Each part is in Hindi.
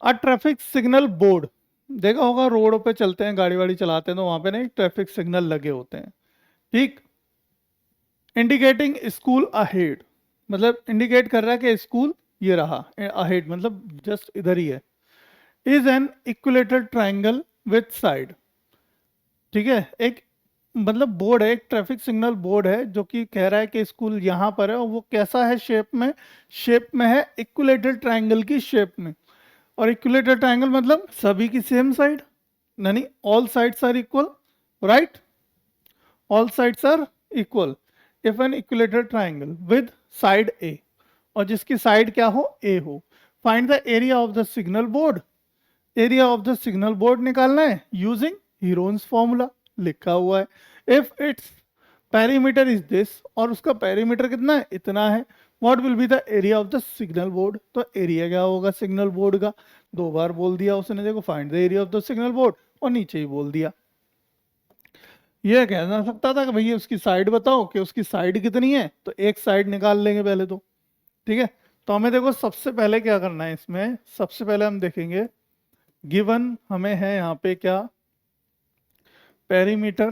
अ ट्रैफिक सिग्नल बोर्ड, देखा होगा रोड पे चलते हैं, गाड़ी वाड़ी चलाते हैं तो वहां पे ना एक ट्रैफिक सिग्नल लगे होते हैं, ठीक। इंडिकेटिंग स्कूल अहेड, मतलब इंडिकेट कर रहा है कि स्कूल ये रहा, अहेड मतलब जस्ट इधर ही है। Is an equilateral triangle with side, ठीक है। एक मतलब बोर्ड है, एक ट्रैफिक सिग्नल बोर्ड है जो कि कह रहा है कि स्कूल यहाँ पर है, और वो कैसा है शेप में है इक्विलेटरल ट्राइंगल की शेप में। और इक्विलेटरल ट्राइंगल मतलब सभी की सेम साइड, यानी all sides are equal, right, all sides are equal if an equilateral triangle with side A, और जिसकी साइड क्या हो, ए हो। Find the area of the signal board, area of the signal board निकालना है यूजिंग हीरोन्स फॉर्मूला, लिखा हुआ है if its perimeter is this, और उसका पेरीमीटर कितना है, इतना है, what will be the area of the signal board, तो एरिया क्या होगा सिग्नल बोर्ड का, दो बार बोल दिया उसने, देखो find the area of the signal board, और नीचे ही बोल दिया। यह कहना सकता था कि भैया उसकी साइड बताओ कि उसकी साइड कितनी है, तो एक साइड निकाल लेंगे पहले तो, ठीक है। तो हमें देखो सबसे पहले क्या करना है इसमें, सबसे पहले हम देखेंगे गिवन हमें है यहाँ पे क्या, perimeter,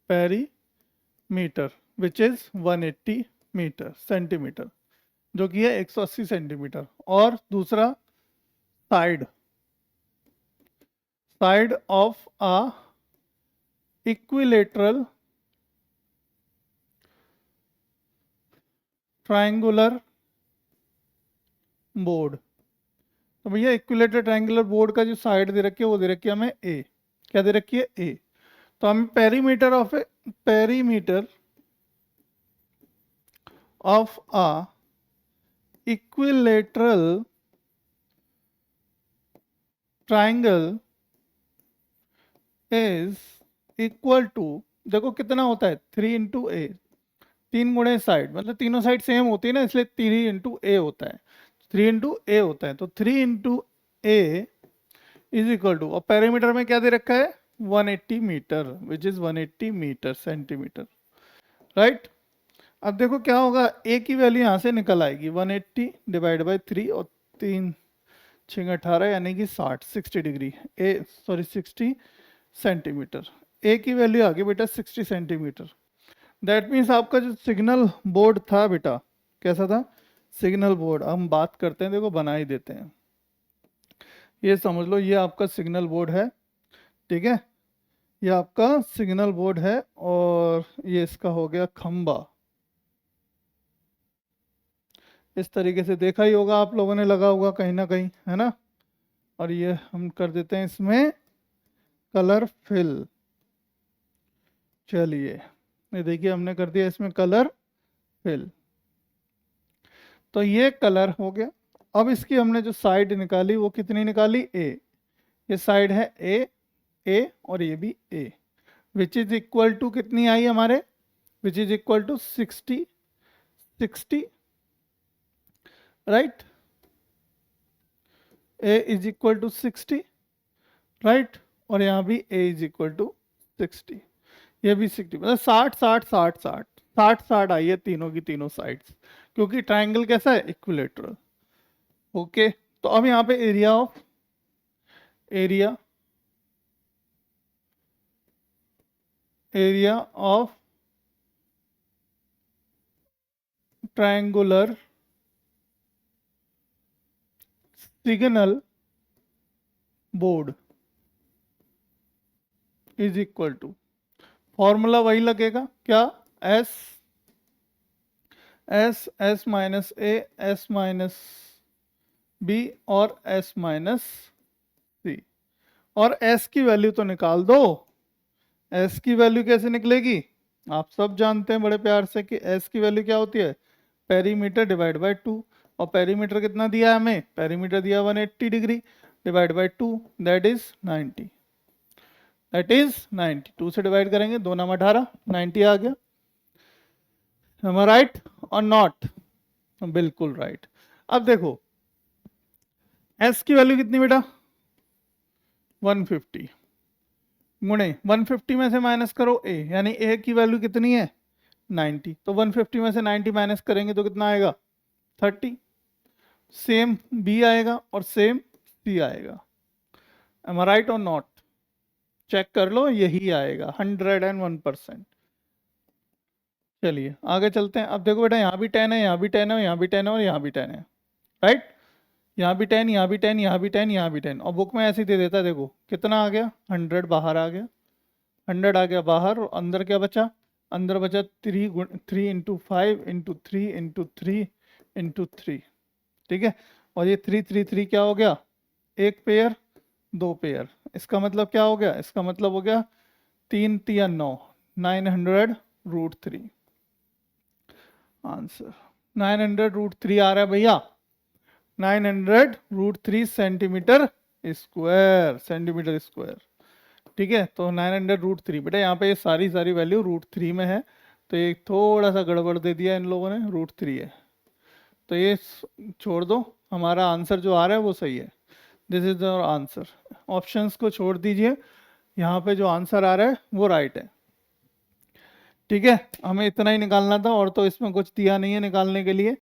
perimeter which is 180 meter centimeter, जो कि है 180 सेंटीमीटर, और दूसरा side, side of a equilateral triangular board. तो भैया इक्विलेटरल ट्रायंगुलर बोर्ड का जो साइड दे रखी है वो दे रखी है हमें ए, क्या दे रखी है ए। तो हम perimeter of a, perimeter of a equilateral triangle is equal to, देखो कितना होता है 3 × ए, 3 × साइड, मतलब तीनों साइड सेम होती है ना, इसलिए 3 × ए होता है, 3 × ए होता है, तो 3 × ए इज इक्वल टू, और पेरीमीटर में क्या दे रखा है 180 meter which is 180 meter centimeter, right. अब देखो क्या होगा, ए की वैल्यू यहाँ से निकल आएगी 180 डिवाइड बाई 3, और 3×6 = 18 यानी कि 60 डिग्री, ए सॉरी 60 सेंटीमीटर, ए की वैल्यू आ गई बेटा 60 सेंटीमीटर। दैट मीन्स आपका जो सिग्नल बोर्ड था बेटा, कैसा था सिग्नल बोर्ड, हम बात करते हैं, देखो बना ही देते हैं, ये समझ लो ये आपका सिग्नल बोर्ड है, ठीक है, ये आपका सिग्नल बोर्ड है, और ये इसका हो गया खंबा, इस तरीके से देखा ही होगा आप लोगों ने, लगा होगा कहीं ना कहीं, है ना। और ये हम कर देते हैं इसमें कलर फिल, चलिए ये देखिए हमने कर दिया इसमें कलर फिल, तो ये कलर हो गया। अब इसकी हमने जो साइड निकाली वो कितनी निकाली, ए, ये साइड है ए, ए और ये भी a, which is equal to कितनी आई हमारे, which is equal to 60, 60, right, a is equal to 60, right, और यहाँ भी ए इज इक्वल टू 60, ये भी 60, मतलब 60 60 60 60 60 60 आई है तीनों की तीनों साइड्स, क्योंकि ट्राइंगल कैसा है इक्विलेटरल, ओके। तो अब यहाँ पे area of, area, area of triangular signal board is equal to, formula वही लगेगा क्या, s, s minus a, s minus b, और एस माइनस सी, और एस की वैल्यू तो निकाल दो। एस की वैल्यू कैसे निकलेगी, आप सब जानते हैं बड़े प्यार से कि एस की वैल्यू क्या होती है, पेरीमीटर डिवाइड बाय 2, और पेरीमीटर कितना दिया है हमें, पेरीमीटर दिया 180 degree divide by 2, that is 90, that is 90, 2 से डिवाइड करेंगे 2 नाम 18, 90 आ गया, am I राइट और नॉट, बिल्कुल राइट। अब देखो एस की वैल्यू कितनी बेटा 150, गुणे 150 में से माइनस करो ए, यानी ए की वैल्यू कितनी है 90, तो 150 में से 90 माइनस करेंगे तो कितना आएगा 30, सेम बी आएगा और सेम √3 आएगा। एम आई राइट और नॉट? चेक कर लो, यही आएगा 101%। चलिए आगे चलते हैं। अब देखो बेटा, यहाँ भी 10 है, यहाँ भी 10 है, यहाँ भी 10 है और यहाँ भी 10 है, राइट? यहाँ भी 10, यहाँ भी 10, यहाँ भी 10, यहाँ भी 10, और बुक में ऐसे ही दे देता है। देखो कितना आ गया, 100 बाहर आ गया, 100 आ गया बाहर, और अंदर क्या बचा? अंदर बचा 3 इंटू 5 इंटू 3 इंटू 3 इंटू 3, ठीक है? और ये 3 क्या हो गया? एक पेयर, दो पेयर। इसका मतलब क्या हो गया? इसका मतलब हो गया 3 3 9, 900√3। आंसर 900√3 आ रहा है भैया, 900√3 सेंटीमीटर स्क्वायर, ठीक है? तो 900√3 बेटा, यहाँ पे ये सारी वैल्यू √3 में है, तो ये थोड़ा सा गड़बड़ दे दिया इन लोगों ने, √3 है, तो ये छोड़ दो। हमारा आंसर जो आ रहा है वो सही है। This is our answer. Options को छोड़ दीजिए, यहाँ पे जो आंसर आ रहा है वो राइट है, ठीक है? हमें इतना ही निकालना था, और तो इसमें कुछ दिया नहीं है निकालने के लिए।